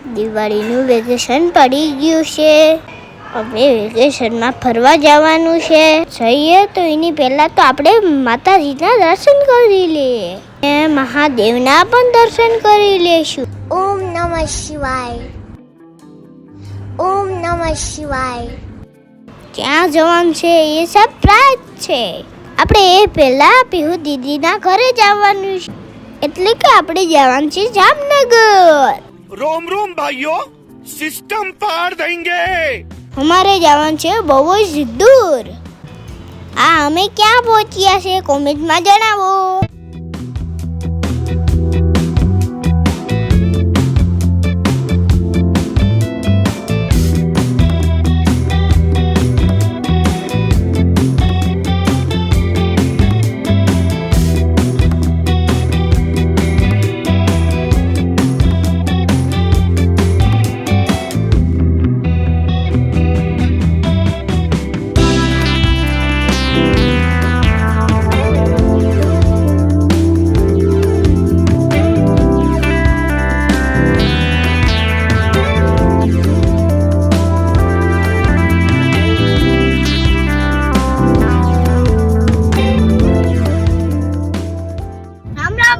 દિવાળીનું vacation પડી ગયું છે. હવે વેકેશનમાં ફરવા જવાનું છે. જઈએ તો એની પહેલા તો આપણે માતાજીના દર્શન કરી લઈએ. મહાદેવના પણ દર્શન કરી લેશું. ઓમ નમઃ શિવાય. ઓમ નમઃ શિવાય. ક્યાં જવાનું છે એ સરપ્રાઈઝ છે. આપણે એ પહેલા પીહુ દીદીના ઘરે જવાનું છે. એટલે કે આપણે જવાનું છે જામનગર. रोम रोम भाइयों, सिस्टम पार देंगे. અમારે જવાનું છે બહુ જ દૂર. અમે ક્યાં પહોંચ્યા છે કોમેન્ટમાં જણાવો.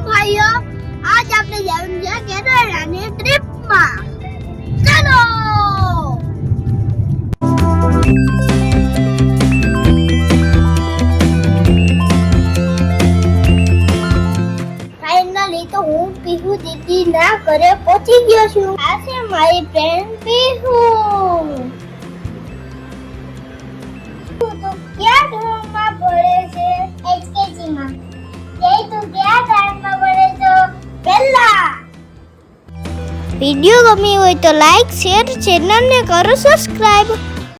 ભાઈઓ, આજ આપણે જવાનું છે કેરળની ટ્રીપમાં. ચાલો. ફાઇનલી તો હું પીહુ દીદીના ઘરે પહોંચી ગયો છું. આ છે મારી ફ્રેન્ડ પીહુ. તું તો ક્યાં ધોરણમાં ભણે છે? એલકેજીમાં. તું ક્યાં ધોરણમાં ભણે છો? પહેલા. વિડિયો ગમ્યો હોય તો લાઈક, શેર, ચેનલને કરો સબસ્ક્રાઇબ.